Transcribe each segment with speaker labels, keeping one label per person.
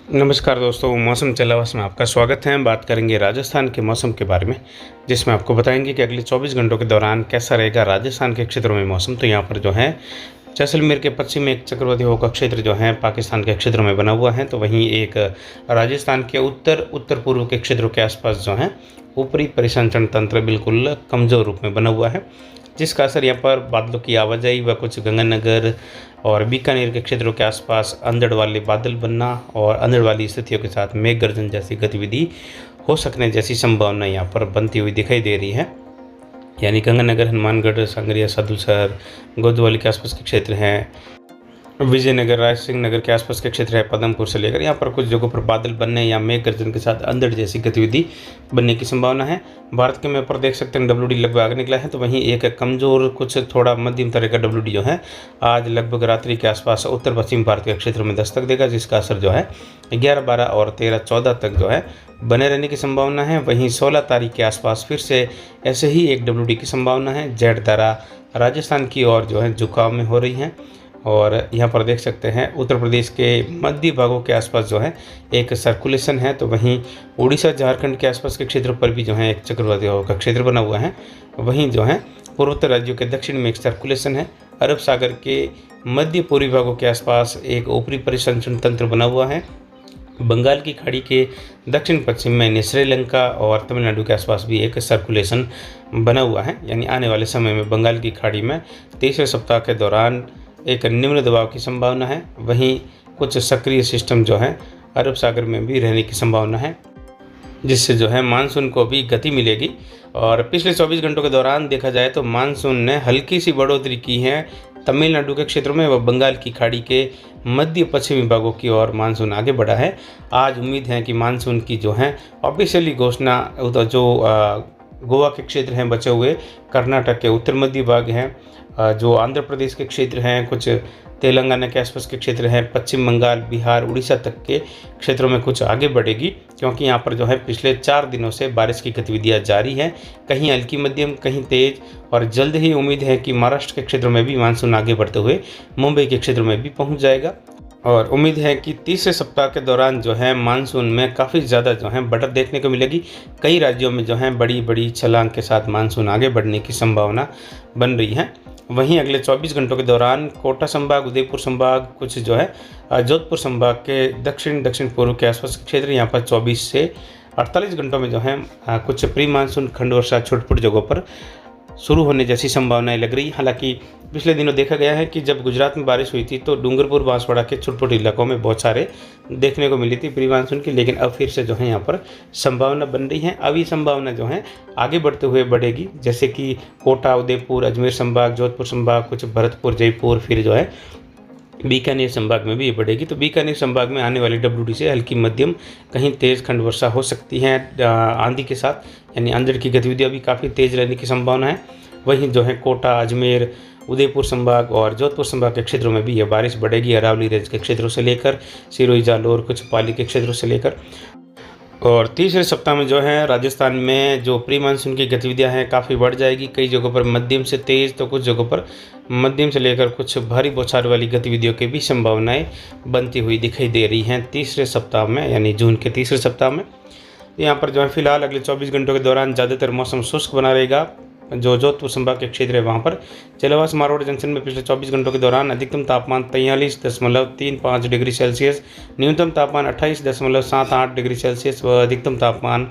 Speaker 1: नमस्कार दोस्तों, मौसम चलावास में आपका स्वागत है। बात करेंगे राजस्थान के मौसम के बारे में, जिसमें आपको बताएंगे कि अगले 24 घंटों के दौरान कैसा रहेगा राजस्थान के क्षेत्रों में मौसम। तो यहाँ पर जो है जैसलमेर के पश्चिम में एक चक्रवाती हवा का क्षेत्र जो है पाकिस्तान के क्षेत्रों में बना हुआ है, तो वहीं एक राजस्थान के उत्तर पूर्व के क्षेत्रों के आसपास जो है ऊपरी परिसंचरण तंत्र बिल्कुल कमज़ोर रूप में बना हुआ है, जिसका असर यहाँ पर बादलों की आवाजाही व कुछ गंगानगर और बीकानेर के क्षेत्रों के आसपास अंधड़ वाले बादल बनना और अंधड़ वाली स्थितियों के साथ मेघ गर्जन जैसी गतिविधि हो सकने जैसी संभावना यहाँ पर बनती हुई दिखाई दे रही है। यानी गंगानगर, हनुमानगढ़, संगरिया, सादुलसर, गोदवाली के आसपास के क्षेत्र हैं, विजयनगर, रायसिंह नगर के आसपास के क्षेत्र है, पदमपुर से लेकर यहाँ पर कुछ जगहों पर बादल बनने या मेघ गर्जन के साथ अंधड़ जैसी गतिविधि बनने की संभावना है। भारत के मैप पर देख सकते हैं WD लगभग आगे निकला है, तो वहीं एक कमज़ोर कुछ थोड़ा मध्यम तरह का WD जो है आज लगभग रात्रि के आसपास उत्तर पश्चिम भारत के क्षेत्र में दस्तक देगा, जिसका असर जो है 11, 12 और 13, 14 तक जो है बने रहने की संभावना है। वहीं 16 तारीख के आसपास फिर से ऐसे ही एक WD की संभावना है। जेड धारा राजस्थान की ओर जो है झुकाव में हो रही है और यहाँ पर देख सकते हैं उत्तर प्रदेश के मध्य भागों के आसपास जो है एक सर्कुलेशन है, तो वहीं उड़ीसा, झारखंड के आसपास के क्षेत्र पर भी जो है एक चक्रवाती हवा का क्षेत्र बना हुआ है। वहीं जो है पूर्वोत्तर राज्यों के दक्षिण में एक सर्कुलेशन है। अरब सागर के मध्य पूर्वी भागों के आसपास एक ऊपरी परिसंचरण तंत्र बना हुआ है। बंगाल की खाड़ी के दक्षिण पश्चिम में श्रीलंका और तमिलनाडु के आसपास भी एक सर्कुलेशन बना हुआ है। यानी आने वाले समय में बंगाल की खाड़ी में तीसरे सप्ताह के दौरान एक निम्न दबाव की संभावना है। वहीं कुछ सक्रिय सिस्टम जो है अरब सागर में भी रहने की संभावना है, जिससे जो है मानसून को भी गति मिलेगी। और पिछले 24 घंटों के दौरान देखा जाए तो मानसून ने हल्की सी बढ़ोतरी की है तमिलनाडु के क्षेत्रों में व बंगाल की खाड़ी के मध्य पश्चिमी भागों की ओर मानसून आगे बढ़ा है। आज उम्मीद है कि मानसून की जो है ऑफिशियली घोषणा जो गोवा के क्षेत्र हैं बचे हुए, कर्नाटक के उत्तर मध्य भाग हैं, जो आंध्र प्रदेश के क्षेत्र हैं, कुछ तेलंगाना के आसपास के क्षेत्र हैं, पश्चिम बंगाल, बिहार, उड़ीसा तक के क्षेत्रों में कुछ आगे बढ़ेगी, क्योंकि यहाँ पर जो है पिछले 4 दिनों से बारिश की गतिविधियाँ जारी हैं, कहीं हल्की मध्यम, कहीं तेज। और जल्द ही उम्मीद है कि महाराष्ट्र के क्षेत्रों में भी मानसून आगे बढ़ते हुए मुंबई के क्षेत्र में भी पहुँच जाएगा। और उम्मीद है कि तीसरे सप्ताह के दौरान जो है मानसून में काफ़ी ज़्यादा जो है बढ़त देखने को मिलेगी। कई राज्यों में जो है बड़ी बड़ी छलांग के साथ मानसून आगे बढ़ने की संभावना बन रही है। वहीं अगले 24 घंटों के दौरान कोटा संभाग, उदयपुर संभाग, कुछ जो है जोधपुर संभाग के दक्षिण पूर्व के आसपास के क्षेत्र, यहाँ पर 24 से 48 घंटों में जो है कुछ प्री मानसून खंड वर्षा छोटी जगहों पर शुरू होने जैसी संभावनाएं लग रही। हालांकि पिछले दिनों देखा गया है कि जब गुजरात में बारिश हुई थी तो डूंगरपुर, बांसवाड़ा के छोटे इलाकों में बहुत सारे देखने को मिली थी प्री मानसून की, लेकिन अब फिर से जो है यहाँ पर संभावना बन रही है। अब ये संभावना जो है आगे बढ़ते हुए बढ़ेगी, जैसे कि कोटा, उदयपुर, अजमेर संभाग, जोधपुर संभाग, कुछ भरतपुर, जयपुर, फिर जो है बीकानेर संभाग में भी ये बढ़ेगी। तो बीकानेर संभाग में आने वाली WD से हल्की मध्यम, कहीं तेज़ खंड वर्षा हो सकती है आंधी के साथ, यानी अंधड़ की गतिविधियाँ भी काफ़ी तेज़ रहने की संभावना है। वहीं जो है कोटा, अजमेर, उदयपुर संभाग और जोधपुर संभाग के क्षेत्रों में भी यह बारिश बढ़ेगी, अरावली रेंज के क्षेत्रों से लेकर सिरोही, जालौर, कुछ पाली के क्षेत्रों से लेकर। और तीसरे सप्ताह में जो है राजस्थान में जो प्री मानसून की गतिविधियां हैं काफ़ी बढ़ जाएगी। कई जगहों पर मध्यम से तेज़, तो कुछ जगहों पर मध्यम से लेकर कुछ भारी बौछार वाली गतिविधियों की भी संभावनाएं बनती हुई दिखाई दे रही हैं तीसरे सप्ताह में, यानी जून के तीसरे सप्ताह में। यहाँ पर जो है फिलहाल अगले 24 घंटों के दौरान ज़्यादातर मौसम शुष्क बना रहेगा। जो जोधपुर संभाग के क्षेत्र है वहाँ पर चेलावास मारवाड़ जंक्शन में पिछले 24 घंटों के दौरान अधिकतम तापमान 43.35 डिग्री सेल्सियस, न्यूनतम तापमान 28.78 डिग्री सेल्सियस व अधिकतम तापमान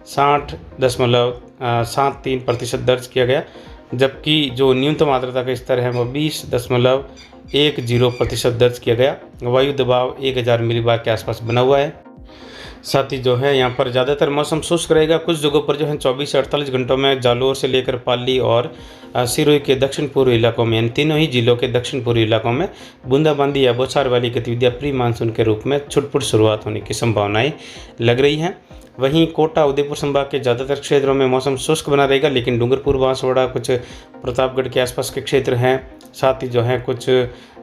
Speaker 1: 60.73% दर्ज किया गया। जबकि जो न्यूनतम आर्द्रता का स्तर है वह 20.10% दर्ज किया गया। वायु दबाव 1000 मिलीबार के आसपास बना हुआ है। साथ ही जो है यहाँ पर ज़्यादातर मौसम शुष्क रहेगा। कुछ जगहों पर जो है 24 से 48 घंटों में जालौर से लेकर पाली और सिरोही के दक्षिण पूर्वी इलाकों में, इन तीनों ही जिलों के दक्षिण पूर्वी इलाकों में बूंदाबांदी या बौछार वाली गतिविधियाँ प्री मानसून के रूप में छुटपुट शुरुआत होने की संभावनाएं लग रही हैं। वहीं कोटा, उदयपुर संभाग के ज़्यादातर क्षेत्रों में मौसम शुष्क बना रहेगा, लेकिन डूंगरपुर, बांसवाड़ा, कुछ प्रतापगढ़ के आसपास के क्षेत्र हैं, साथ ही जो है कुछ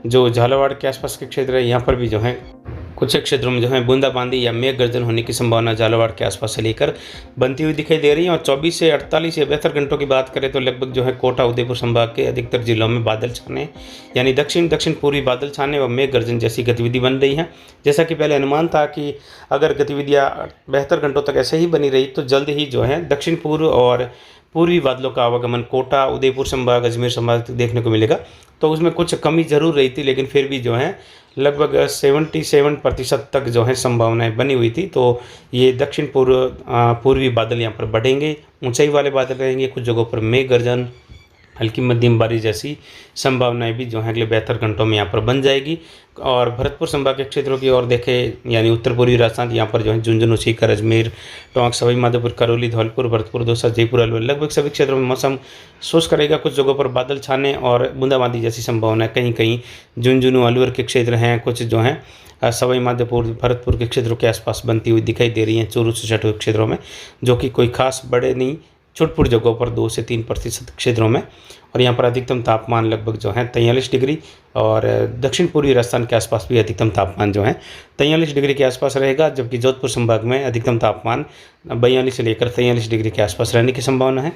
Speaker 1: जो झालावाड़ के आसपास के क्षेत्र है यहाँ पर भी जो है कुछ क्षेत्रों में जो है बूंदाबांदी या मेघ गर्जन होने की संभावना झालावाड़ के आसपास से लेकर बनती हुई दिखाई दे रही है। और 24 से 48 या 72 घंटों की बात करें तो लगभग जो है कोटा उदयपुर संभाग के अधिकतर जिलों में बादल छाने यानी दक्षिण पूर्वी बादल छाने व मेघ गर्जन जैसी गतिविधि बन रही है। जैसा कि पहले अनुमान था कि अगर गतिविधियाँ 72 घंटों तक ऐसे ही बनी रही तो जल्द ही जो है दक्षिण पूर्व और पूर्वी बादलों का आवागमन कोटा उदयपुर संभाग अजमेर संभाग तक देखने को मिलेगा। तो उसमें कुछ कमी जरूर रही थी, लेकिन फिर भी जो है लगभग 77% तक जो है संभावनाएं बनी हुई थी। तो ये दक्षिण पूर्वी बादल यहाँ पर बढ़ेंगे, ऊंचाई वाले बादल रहेंगे, कुछ जगहों पर मेघ गर्जन हल्की मध्यम बारिश जैसी संभावनाएं भी जो है अगले 72 घंटों में यहाँ पर बन जाएगी। और भरतपुर संभाग के क्षेत्रों की ओर देखें यानी उत्तर पूर्वी राजस्थान, यहाँ पर जो है झुंझुनू, सीकर, अजमेर, टोंक, सवाई माधोपुर, करौली, धौलपुर, भरतपुर, दौसा, जयपुर, अलवर लगभग सभी क्षेत्रों में मौसम शुष्क रहेगा। कुछ जगहों पर बादल छाने और बूंदाबांदी जैसी संभावना कहीं कहीं झुंझुनू, अलवर के क्षेत्र हैं, कुछ जो हैं सवाई माधोपुर, भरतपुर के क्षेत्रों के आसपास बनती हुई दिखाई दे रही हैं, चूरू से छठे क्षेत्रों में, जो कि कोई खास बड़े नहीं, छुटपुट जगहों पर 2 से 3% क्षेत्रों में। और यहाँ पर अधिकतम तापमान लगभग जो है 43 डिग्री और दक्षिण पूर्वी राजस्थान के आसपास भी अधिकतम तापमान जो है 43 डिग्री के आसपास रहेगा, जबकि जोधपुर संभाग में अधिकतम तापमान 42 से लेकर 43 डिग्री के आसपास रहने की संभावना है।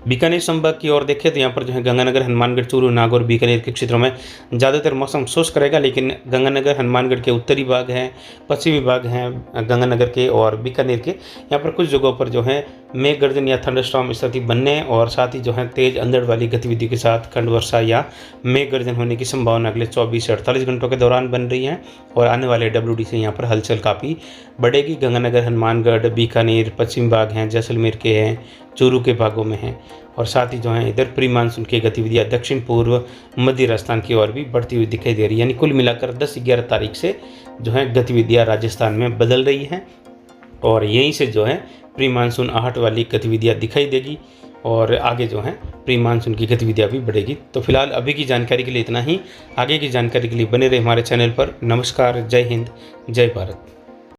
Speaker 1: बीकानेर संभाग की ओर देखें तो यहाँ पर जो है गंगानगर, हनुमानगढ़, चूरू, नागौर, बीकानेर के क्षेत्रों में ज़्यादातर मौसम शुष्क रहेगा, लेकिन गंगानगर, हनुमानगढ़ के उत्तरी भाग हैं, पश्चिमी भाग हैं गंगानगर के और बीकानेर के, यहाँ पर कुछ जगहों पर जो है मेघ गर्जन या थंडरस्टॉर्म स्थिति बनने और साथ ही जो है तेज अंधड़ वाली गतिविधि के साथ खंड वर्षा या मेघ गर्जन होने की संभावना अगले 24 से 48 घंटों के दौरान बन रही है। और आने वाले WD से यहाँ पर हलचल काफ़ी बढ़ेगी। गंगानगर, हनुमानगढ़, बीकानेर, पश्चिम भाग हैं, जैसलमेर के हैं, चूरू के भागों में हैं। और साथ ही जो है इधर प्री मानसून की गतिविधियाँ दक्षिण पूर्व मध्य राजस्थान की ओर भी बढ़ती हुई दिखाई दे रही है। यानी कुल मिलाकर 10-11 तारीख से जो है गतिविधियाँ राजस्थान में बदल रही हैं और यहीं से जो है प्री मानसून आहट वाली गतिविधियाँ दिखाई देगी और आगे जो है प्री मानसून की गतिविधियाँ भी बढ़ेगी। तो फिलहाल अभी की जानकारी के लिए इतना ही। आगे की जानकारी के लिए बने रहे हमारे चैनल पर। नमस्कार, जय हिंद, जय भारत।